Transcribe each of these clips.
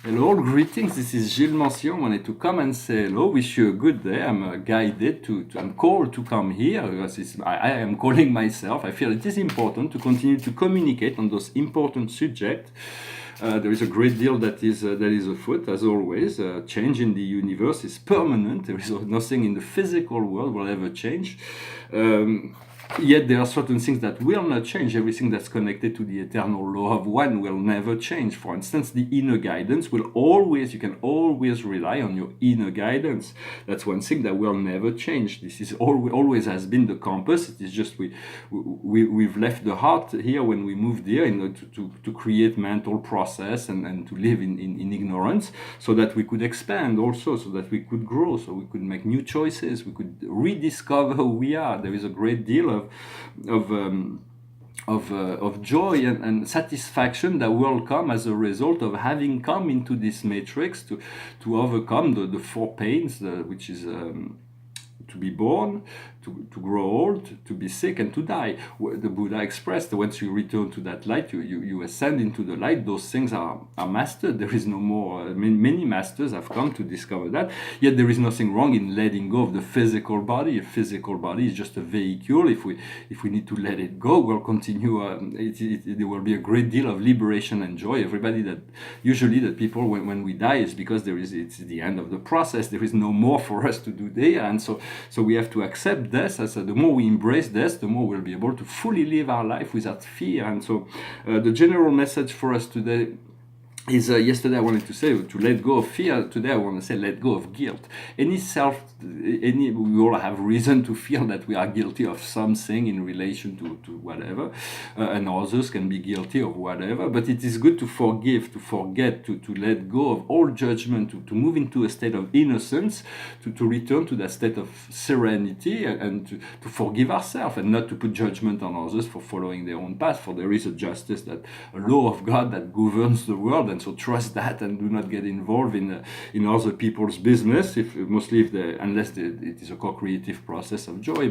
Hello, greetings. This is Gilles Mention. I wanted to come and say hello. Wish you a good day. I'm guided I'm called to come here because I am calling myself. I feel it is important to continue to communicate on those important subjects. There is a great deal that is afoot, as always. Change in the universe is permanent. There is nothing in the physical world will ever change. Yet there are certain things that will not change. Everything that's connected to the eternal law of one will never change. For instance, the inner guidance you can always rely on your inner guidance. That's one thing that will never change. This is always has been the compass. It is just we've left the heart here when we moved here in order to create mental process and to live in ignorance, so that we could expand also, so that we could grow, so we could make new choices, we could rediscover who we are. There is a great deal of joy and satisfaction that will come as a result of having come into this matrix to overcome the four pains, which is to be born, to grow old, to be sick, and to die. The Buddha expressed that once you return to that light, you ascend into the light. Those things are mastered. There is no more. Many masters have come to discover that. Yet there is nothing wrong in letting go of the physical body. A physical body is just a vehicle. If we need to let it go, we'll continue. There will be a great deal of liberation and joy. Usually that people when we die is because it's the end of the process. There is no more for us to do there, and so we have to accept death. As the more we embrace death, the more we'll be able to fully live our life without fear. And so the general message for us today is yesterday I wanted to say to let go of fear. Today I want to say let go of guilt. We all have reason to feel that we are guilty of something in relation to whatever, and others can be guilty of whatever. But it is good to forgive, to forget, to let go of all judgment, to move into a state of innocence, to return to that state of serenity, and to forgive ourselves and not to put judgment on others for following their own path. For there is a justice, a law of God that governs the world. And so trust that and do not get involved in other people's business, unless it is a co-creative process of joy.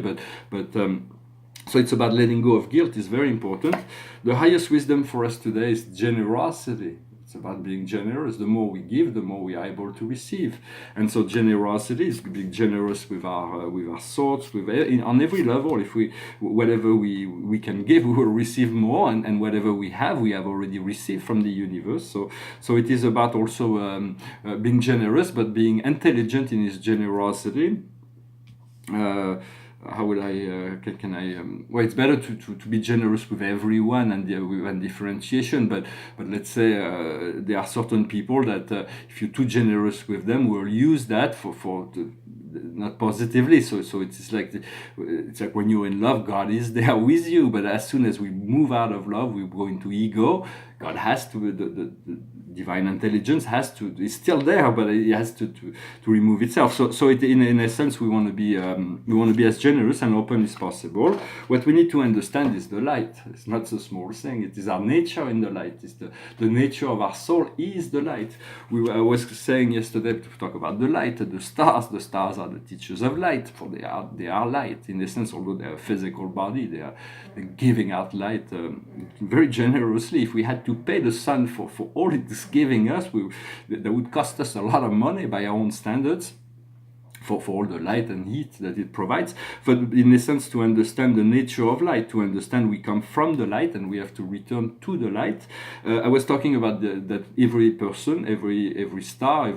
So it's about letting go of guilt is very important. The highest wisdom for us today is generosity. It's about being generous. The more we give, the more we are able to receive. And so generosity is being generous with our thoughts, on every level. Whatever we can give, we will receive more, and whatever we have already received from the universe. So it is about also being generous, but being intelligent in his generosity. How would I well, it's better to be generous with everyone and differentiation, but let's say there are certain people that if you're too generous with them, will use that for not positively. So it's like when you're in love, God is there with you, but as soon as we move out of love, we go into ego. God has to, the divine intelligence is still there, but it has to remove itself. So in essence, we want to be as generous and open as possible. What we need to understand is the light. It's not a small thing. It is our nature in the light. It's the nature of our soul is the light. I was saying yesterday to talk about the light, the stars. The stars are the teachers of light, for they are light. In essence, although they are a physical body, they're giving out light very generously. If we had to pay the sun for all it is giving us, that would cost us a lot of money by our own standards. For all the light and heat that it provides. But in essence, to understand the nature of light, to understand we come from the light and we have to return to the light. I was talking about that every person, every star,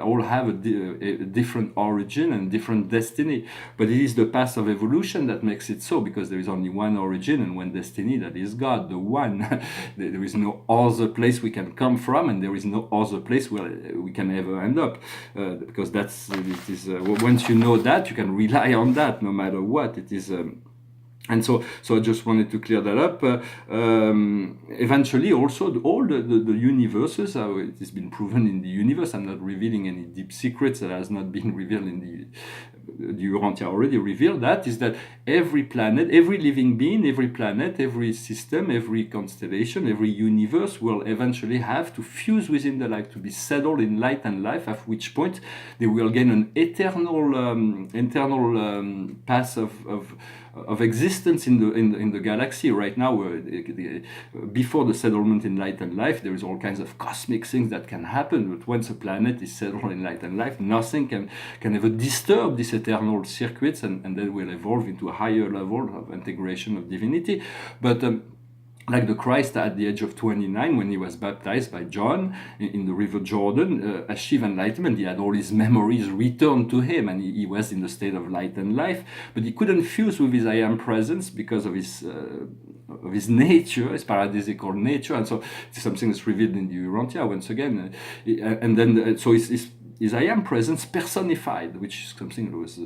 all have a different origin and different destiny. But it is the path of evolution that makes it so, because there is only one origin and one destiny, that is God, the one. There is no other place we can come from, and there is no other place where we can ever end up, because it is. Once you know that, you can rely on that no matter what it is. And so I just wanted to clear that up. Eventually, also, all the universes, it has been proven in the universe. I'm not revealing any deep secrets that has not been revealed in the Urantia already revealed that, is that every planet, every living being, every planet, every system, every constellation, every universe will eventually have to fuse within the light, to be settled in light and life, at which point they will gain an eternal path of existence existence in the galaxy right now. Before the settlement in light and life, there is all kinds of cosmic things that can happen. But once a planet is settled in light and life, nothing can ever disturb these eternal circuits, and then will evolve into a higher level of integration of divinity. But like the Christ at the age of 29, when he was baptized by John in the river Jordan, achieved enlightenment. He had all his memories returned to him, and he was in the state of light and life. But he couldn't fuse with his I am presence because of his nature, his paradisical nature, and so it's something that's revealed in the Urantia once again. And then so his I am presence personified, which is something that was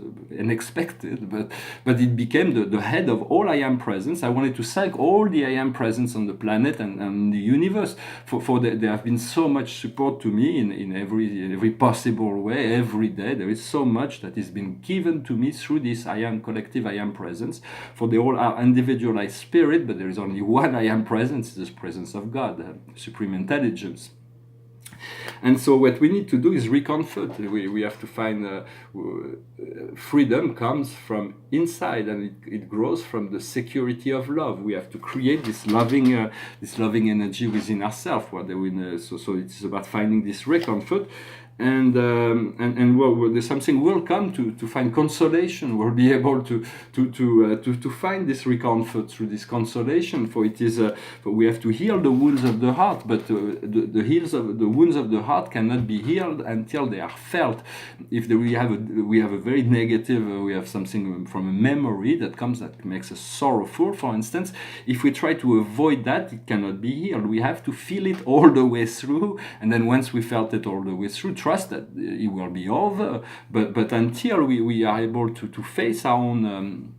unexpected, but it became the head of all I am presence. I wanted to thank all the I am presence on the planet and the universe for they have been so much support to me in every possible way, every day. There is so much that is been given to me through this I am collective I am presence. For they all are individualized spirit, but there is only one I am presence, the presence of God, supreme intelligence. And so what we need to do is reconfort. We have to find freedom comes from inside, and it grows from the security of love. We have to create this loving energy within ourselves. So it is about finding this reconfort. And there's something will come to find consolation. We'll be able to find this reconfort through this consolation. For it is we have to heal the wounds of the heart, but the wounds of the heart cannot be healed until they are felt. If we have a very negative, we have something from a memory that makes us sorrowful, for instance. If we try to avoid that, it cannot be healed. We have to feel it all the way through, and then once we felt it all the way through, trust that it will be over. But until we are able to face our own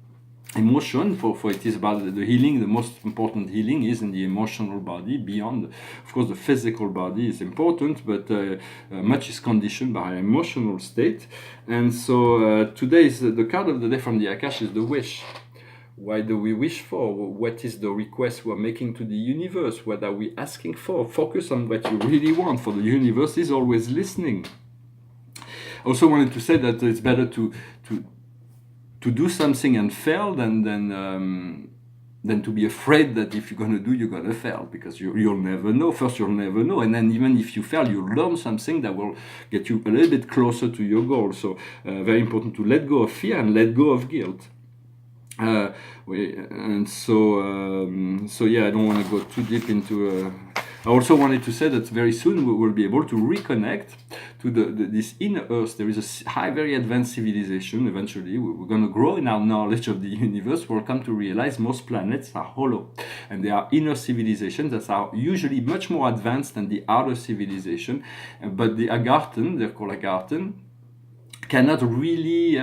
emotion, for it is about the healing. The most important healing is in the emotional body. Beyond, of course, the physical body is important, but much is conditioned by our emotional state. And so today is the card of the day from the Akash is the wish. Why do we wish for? What is the request we're making to the universe? What are we asking for? Focus on what you really want, for the universe is always listening. I also wanted to say that it's better to do something and fail than to be afraid that if you're going to do, you're going to fail, because you'll never know. First, you'll never know, and then even if you fail, you'll learn something that will get you a little bit closer to your goal. So very important to let go of fear and let go of guilt. So yeah, I don't want to go too deep into. I also wanted to say that very soon we will be able to reconnect to this inner Earth. There is a very advanced civilization. Eventually, we're going to grow in our knowledge of the universe. We'll come to realize most planets are hollow, and there are inner civilizations that are usually much more advanced than the outer civilization. But the Agarthan, they're called Agarthan, cannot really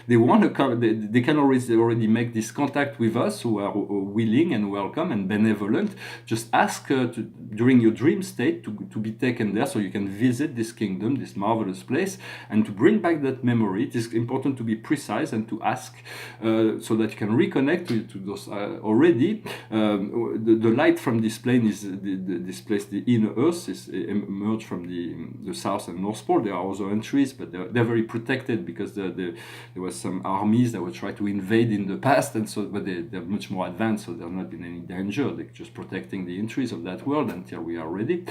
they want to come, they can already make this contact with us, who are willing and welcome and benevolent. Just ask during your dream state to be taken there, so you can visit this kingdom, this marvelous place, and to bring back that memory. It is important to be precise and to ask so that you can reconnect to those already. The light from this plane is this place, the inner Earth, is emerged from the South and North Pole. There are other entries, but they're very protected, because there was some armies that were trying to invade in the past, and so but they're much more advanced, so they're not in any danger. They're just protecting the entries of that world until we are ready.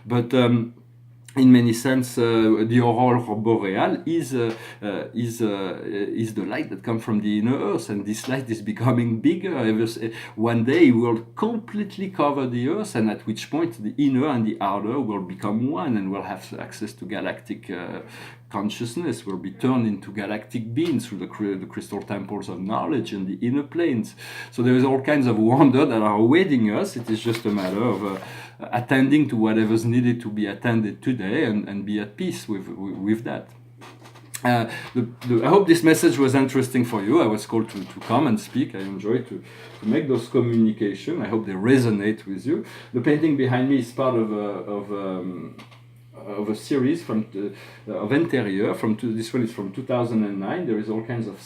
But in many sense, the aurora boreal is the light that comes from the inner Earth, and this light is becoming bigger. One day it will completely cover the Earth, and at which point the inner and the outer will become one, and we'll have access to galactic consciousness. Will be turned into galactic beings through the crystal temples of knowledge and the inner planes. So there is all kinds of wonder that are awaiting us. It is just a matter of attending to whatever's needed to be attended today, and be at peace with that. I hope this message was interesting for you. I was called to come and speak. I enjoy to make those communications. I hope they resonate with you. The painting behind me is part of a series of interior. This one is from 2009. There is all kinds of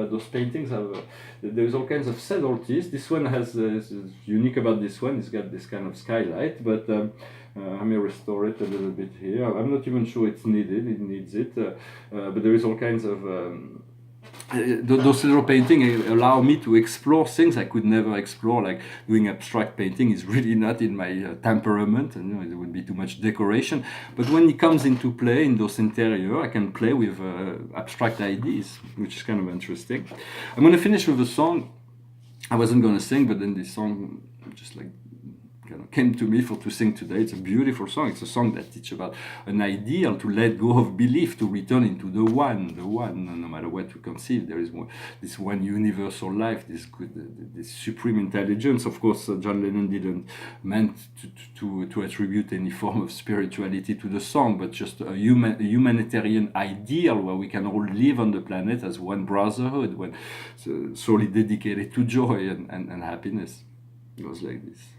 those paintings have there is all kinds of subtleties. This one has unique about this one. It's got this kind of skylight, but I may restore it a little bit here. I'm not even sure it's needed. It needs it, but there is all kinds of those little paintings allow me to explore things I could never explore, like doing abstract painting is really not in my temperament, and it would be too much decoration. But when it comes into play in those interior, I can play with abstract ideas, which is kind of interesting. I'm going to finish with a song. I wasn't going to sing, but then this song just like kind of came to me to sing today. It's a beautiful song. It's a song that teaches about an ideal, to let go of belief, to return into the one, no matter what we conceive. There is this one universal life, this supreme intelligence. Of course, John Lennon didn't meant to attribute any form of spirituality to the song, but just a humanitarian ideal where we can all live on the planet as one brotherhood, one solely dedicated to joy and happiness. It goes like this.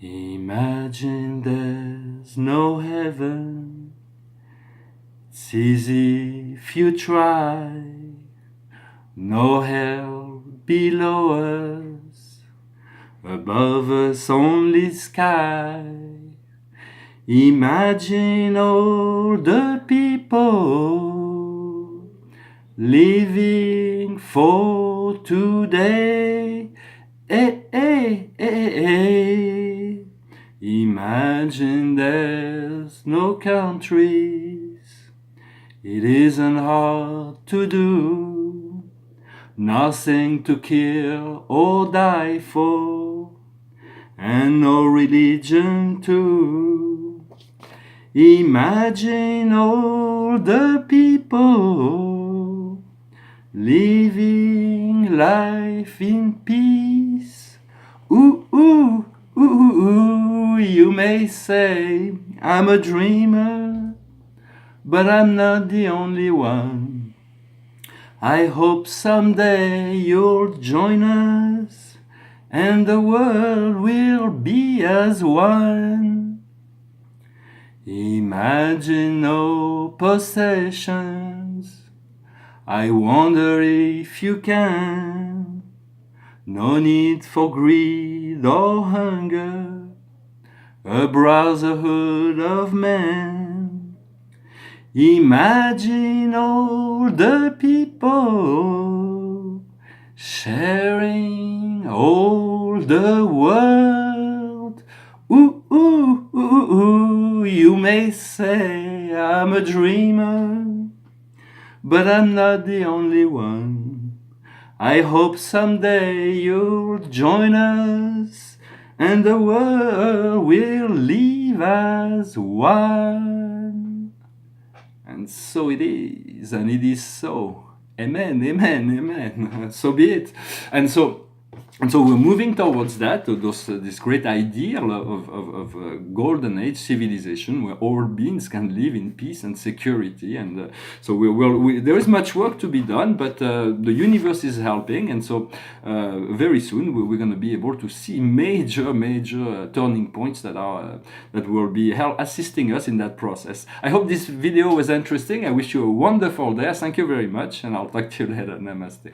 Imagine there's no heaven. It's easy if you try. No hell below us, above us only sky. Imagine all the people living for today. Imagine there's no countries. It isn't hard to do. Nothing to kill or die for, and no religion too. Imagine all the people living life in peace. Ooh, ooh, ooh, ooh, you may say I'm a dreamer, but I'm not the only one. I hope someday you'll join us, and the world will be as one. Imagine no possessions. I wonder if you can. No need for greed or hunger, a brotherhood of men. Imagine all the people sharing all the world. Ooh, ooh, ooh, ooh, you may say I'm a dreamer, but I'm not the only one. I hope someday you'll join us, and the world will live as one. And so it is, and it is so. Amen, amen, amen. So be it. And so we're moving towards that, this great ideal of golden age civilization where all beings can live in peace and security. And so there is much work to be done, but the universe is helping. And so very soon we're going to be able to see major turning points that will be assisting us in that process. I hope this video was interesting. I wish you a wonderful day. Thank you very much, and I'll talk to you later. Namaste.